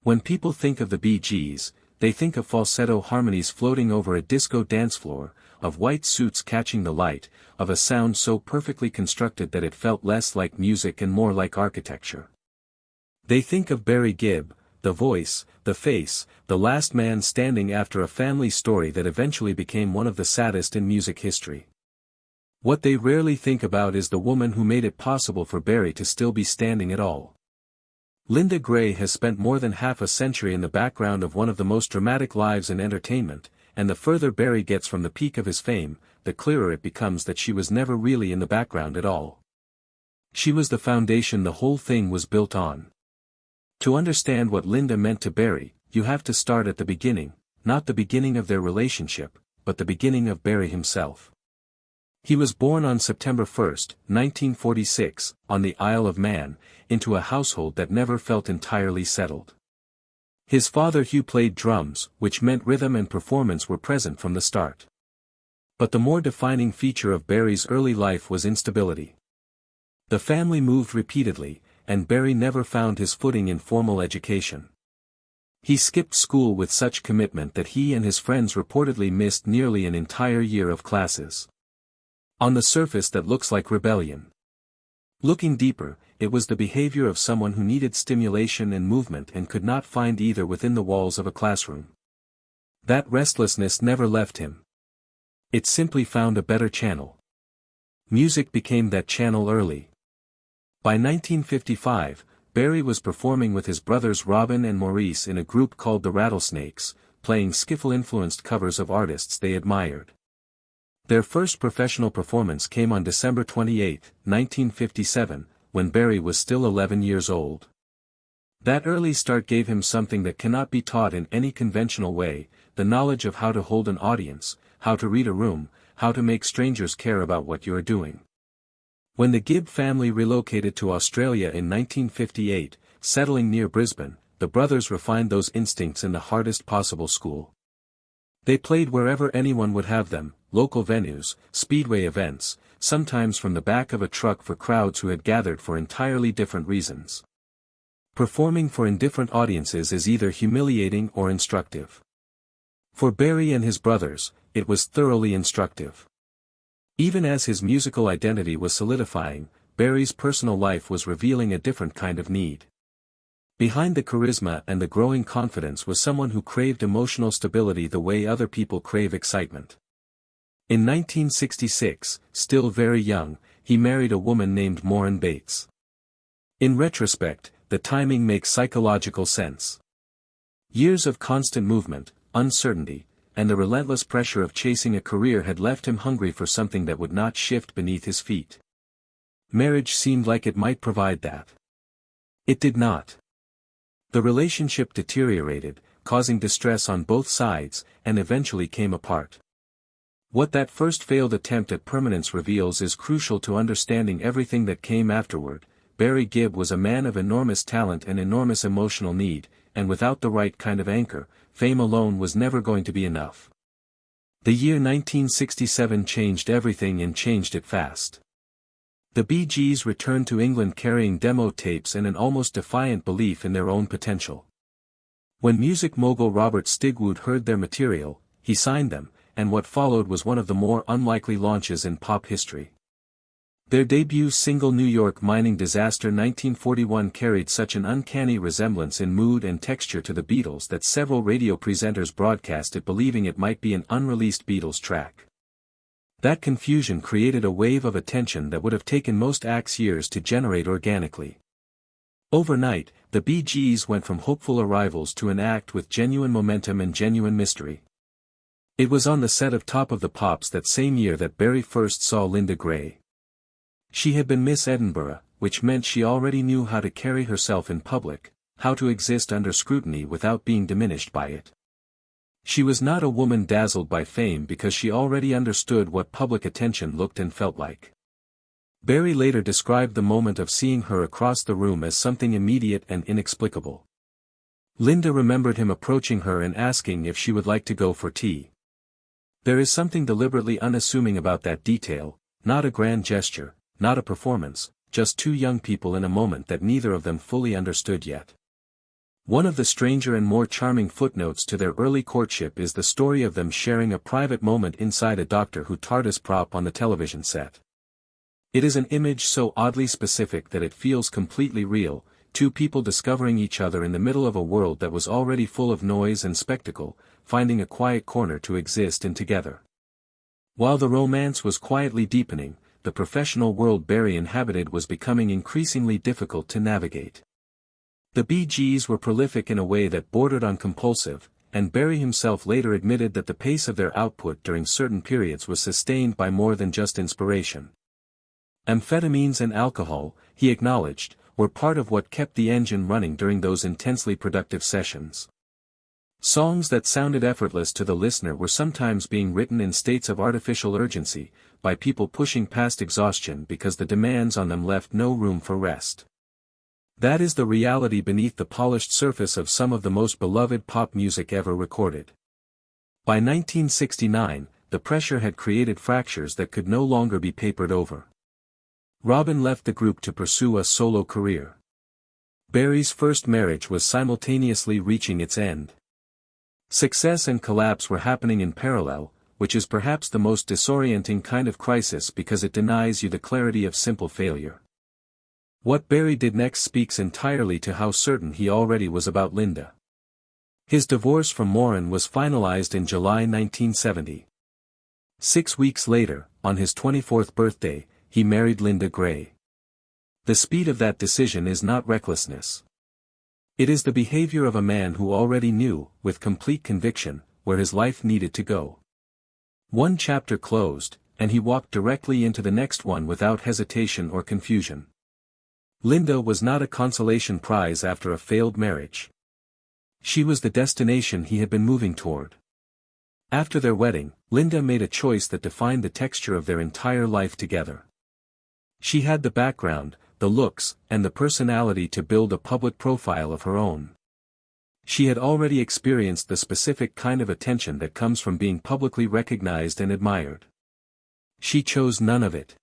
When people think of the Bee Gees, they think of falsetto harmonies floating over a disco dance floor, of white suits catching the light, of a sound so perfectly constructed that it felt less like music and more like architecture. They think of Barry Gibb, the voice, the face, the last man standing after a family story that eventually became one of the saddest in music history. What they rarely think about is the woman who made it possible for Barry to still be standing at all. Linda Gray has spent more than half a century in the background of one of the most dramatic lives in entertainment, and the further Barry gets from the peak of his fame, the clearer it becomes that she was never really in the background at all. She was the foundation the whole thing was built on. To understand what Linda meant to Barry, you have to start at the beginning, not the beginning of their relationship, but the beginning of Barry himself. He was born on September 1, 1946, on the Isle of Man, into a household that never felt entirely settled. His father Hugh played drums, which meant rhythm and performance were present from the start. But the more defining feature of Barry's early life was instability. The family moved repeatedly, and Barry never found his footing in formal education. He skipped school with such commitment that he and his friends reportedly missed nearly an entire year of classes. On the surface that looks like rebellion. Looking deeper, it was the behavior of someone who needed stimulation and movement and could not find either within the walls of a classroom. That restlessness never left him. It simply found a better channel. Music became that channel early. By 1955, Barry was performing with his brothers Robin and Maurice in a group called the Rattlesnakes, playing skiffle-influenced covers of artists they admired. Their first professional performance came on December 28, 1957, when Barry was still 11 years old. That early start gave him something that cannot be taught in any conventional way, the knowledge of how to hold an audience, how to read a room, how to make strangers care about what you are doing. When the Gibb family relocated to Australia in 1958, settling near Brisbane, the brothers refined those instincts in the hardest possible school. They played wherever anyone would have them, local venues, speedway events, sometimes from the back of a truck for crowds who had gathered for entirely different reasons. Performing for indifferent audiences is either humiliating or instructive. For Barry and his brothers, it was thoroughly instructive. Even as his musical identity was solidifying, Barry's personal life was revealing a different kind of need. Behind the charisma and the growing confidence was someone who craved emotional stability the way other people crave excitement. In 1966, still very young, he married a woman named Maureen Bates. In retrospect, the timing makes psychological sense. Years of constant movement, uncertainty, and the relentless pressure of chasing a career had left him hungry for something that would not shift beneath his feet. Marriage seemed like it might provide that. It did not. The relationship deteriorated, causing distress on both sides, and eventually came apart. What that first failed attempt at permanence reveals is crucial to understanding everything that came afterward. Barry Gibb was a man of enormous talent and enormous emotional need, and without the right kind of anchor, fame alone was never going to be enough. The year 1967 changed everything and changed it fast. The Bee Gees returned to England carrying demo tapes and an almost defiant belief in their own potential. When music mogul Robert Stigwood heard their material, he signed them, and what followed was one of the more unlikely launches in pop history. Their debut single New York Mining Disaster 1941 carried such an uncanny resemblance in mood and texture to the Beatles that several radio presenters broadcast it believing it might be an unreleased Beatles track. That confusion created a wave of attention that would have taken most acts years to generate organically. Overnight, the Bee Gees went from hopeful arrivals to an act with genuine momentum and genuine mystery. It was on the set of Top of the Pops that same year that Barry first saw Linda Gray. She had been Miss Edinburgh, which meant she already knew how to carry herself in public, how to exist under scrutiny without being diminished by it. She was not a woman dazzled by fame because she already understood what public attention looked and felt like. Barry later described the moment of seeing her across the room as something immediate and inexplicable. Linda remembered him approaching her and asking if she would like to go for tea. There is something deliberately unassuming about that detail, not a grand gesture, not a performance, just two young people in a moment that neither of them fully understood yet. One of the stranger and more charming footnotes to their early courtship is the story of them sharing a private moment inside a Doctor Who TARDIS prop on the television set. It is an image so oddly specific that it feels completely real, two people discovering each other in the middle of a world that was already full of noise and spectacle, finding a quiet corner to exist in together. While the romance was quietly deepening, the professional world Barry inhabited was becoming increasingly difficult to navigate. The Bee Gees were prolific in a way that bordered on compulsive, and Barry himself later admitted that the pace of their output during certain periods was sustained by more than just inspiration. Amphetamines and alcohol, he acknowledged, were part of what kept the engine running during those intensely productive sessions. Songs that sounded effortless to the listener were sometimes being written in states of artificial urgency, by people pushing past exhaustion because the demands on them left no room for rest. That is the reality beneath the polished surface of some of the most beloved pop music ever recorded. By 1969, the pressure had created fractures that could no longer be papered over. Robin left the group to pursue a solo career. Barry's first marriage was simultaneously reaching its end. Success and collapse were happening in parallel, which is perhaps the most disorienting kind of crisis because it denies you the clarity of simple failure. What Barry did next speaks entirely to how certain he already was about Linda. His divorce from Moran was finalized in July 1970. 6 weeks later, on his 24th birthday, he married Linda Gray. The speed of that decision is not recklessness. It is the behavior of a man who already knew, with complete conviction, where his life needed to go. One chapter closed, and he walked directly into the next one without hesitation or confusion. Linda was not a consolation prize after a failed marriage. She was the destination he had been moving toward. After their wedding, Linda made a choice that defined the texture of their entire life together. She had the background, the looks, and the personality to build a public profile of her own. She had already experienced the specific kind of attention that comes from being publicly recognized and admired. She chose none of it.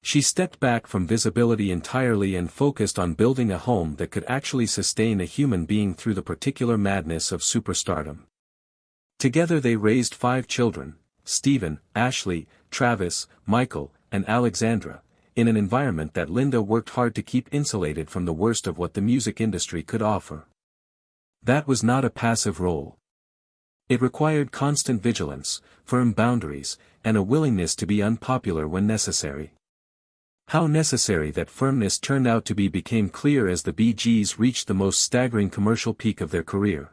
She stepped back from visibility entirely and focused on building a home that could actually sustain a human being through the particular madness of superstardom. Together they raised 5 children, Stephen, Ashley, Travis, Michael, and Alexandra, in an environment that Linda worked hard to keep insulated from the worst of what the music industry could offer. That was not a passive role. It required constant vigilance, firm boundaries, and a willingness to be unpopular when necessary. How necessary that firmness turned out to be became clear as the Bee Gees reached the most staggering commercial peak of their career.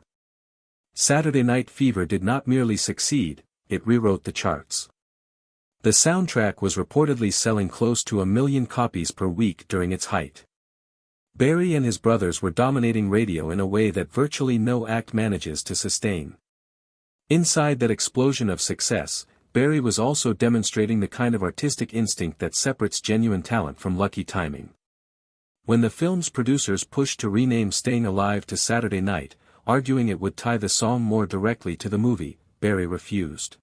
Saturday Night Fever did not merely succeed, it rewrote the charts. The soundtrack was reportedly selling close to 1 million copies per week during its height. Barry and his brothers were dominating radio in a way that virtually no act manages to sustain. Inside that explosion of success, Barry was also demonstrating the kind of artistic instinct that separates genuine talent from lucky timing. When the film's producers pushed to rename Staying Alive to Saturday Night, arguing it would tie the song more directly to the movie, Barry refused.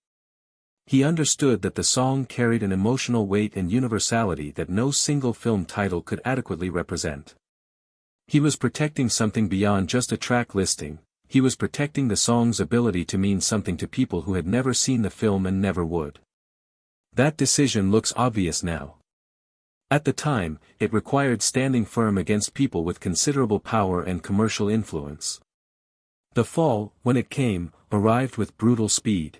He understood that the song carried an emotional weight and universality that no single film title could adequately represent. He was protecting something beyond just a track listing. He was protecting the song's ability to mean something to people who had never seen the film and never would. That decision looks obvious now. At the time, it required standing firm against people with considerable power and commercial influence. The fall, when it came, arrived with brutal speed.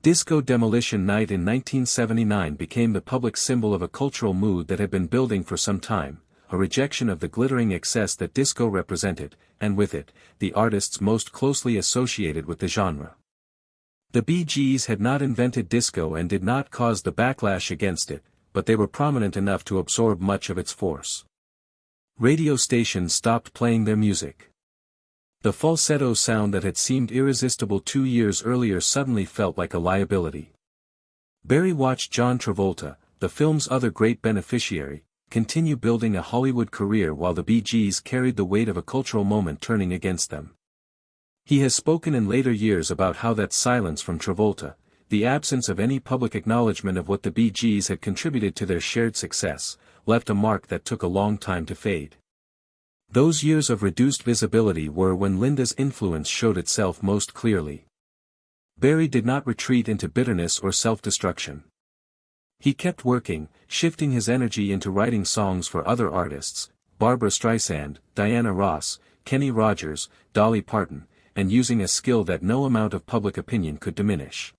Disco Demolition Night in 1979 became the public symbol of a cultural mood that had been building for some time, a rejection of the glittering excess that disco represented, and with it, the artists most closely associated with the genre. The Bee Gees had not invented disco and did not cause the backlash against it, but they were prominent enough to absorb much of its force. Radio stations stopped playing their music. The falsetto sound that had seemed irresistible 2 years earlier suddenly felt like a liability. Barry watched John Travolta, the film's other great beneficiary, continue building a Hollywood career while the Bee Gees carried the weight of a cultural moment turning against them. He has spoken in later years about how that silence from Travolta, the absence of any public acknowledgement of what the Bee Gees had contributed to their shared success, left a mark that took a long time to fade. Those years of reduced visibility were when Linda's influence showed itself most clearly. Barry did not retreat into bitterness or self-destruction. He kept working, shifting his energy into writing songs for other artists, Barbra Streisand, Diana Ross, Kenny Rogers, Dolly Parton, and using a skill that no amount of public opinion could diminish.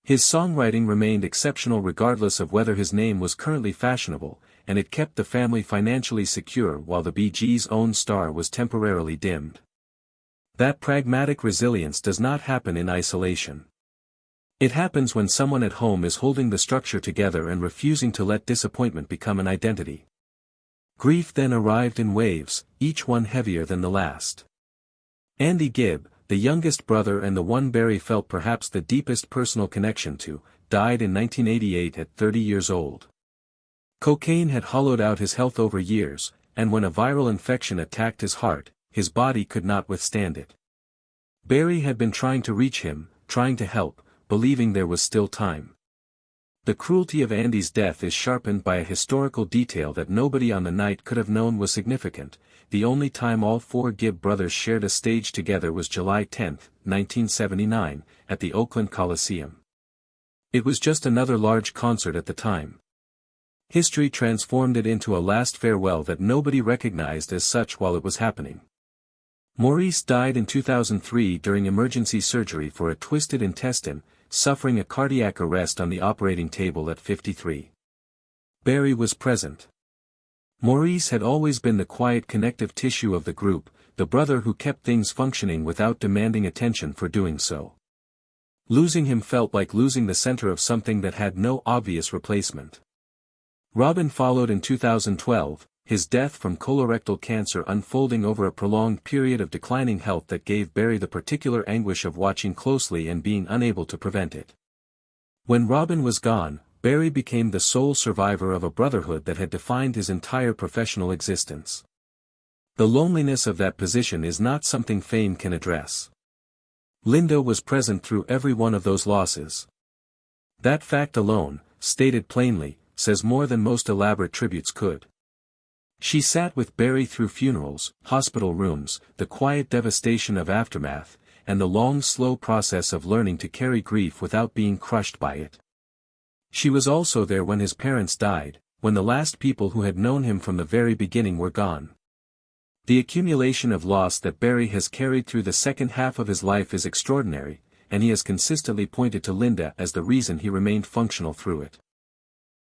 His songwriting remained exceptional regardless of whether his name was currently fashionable, and it kept the family financially secure while the Bee Gees' own star was temporarily dimmed. That pragmatic resilience does not happen in isolation. It happens when someone at home is holding the structure together and refusing to let disappointment become an identity. Grief then arrived in waves, each one heavier than the last. Andy Gibb, the youngest brother and the one Barry felt perhaps the deepest personal connection to, died in 1988 at 30 years old. Cocaine had hollowed out his health over years, and when a viral infection attacked his heart, his body could not withstand it. Barry had been trying to reach him, trying to help, believing there was still time. The cruelty of Andy's death is sharpened by a historical detail that nobody on the night could have known was significant. The only time all four Gibb brothers shared a stage together was July 10, 1979, at the Oakland Coliseum. It was just another large concert at the time. History transformed it into a last farewell that nobody recognized as such while it was happening. Maurice died in 2003 during emergency surgery for a twisted intestine, suffering a cardiac arrest on the operating table at 53. Barry was present. Maurice had always been the quiet connective tissue of the group, the brother who kept things functioning without demanding attention for doing so. Losing him felt like losing the center of something that had no obvious replacement. Robin followed in 2012, his death from colorectal cancer unfolding over a prolonged period of declining health that gave Barry the particular anguish of watching closely and being unable to prevent it. When Robin was gone, Barry became the sole survivor of a brotherhood that had defined his entire professional existence. The loneliness of that position is not something fame can address. Linda was present through every one of those losses. That fact alone, stated plainly, says more than most elaborate tributes could. She sat with Barry through funerals, hospital rooms, the quiet devastation of aftermath, and the long slow process of learning to carry grief without being crushed by it. She was also there when his parents died, when the last people who had known him from the very beginning were gone. The accumulation of loss that Barry has carried through the second half of his life is extraordinary, and he has consistently pointed to Linda as the reason he remained functional through it.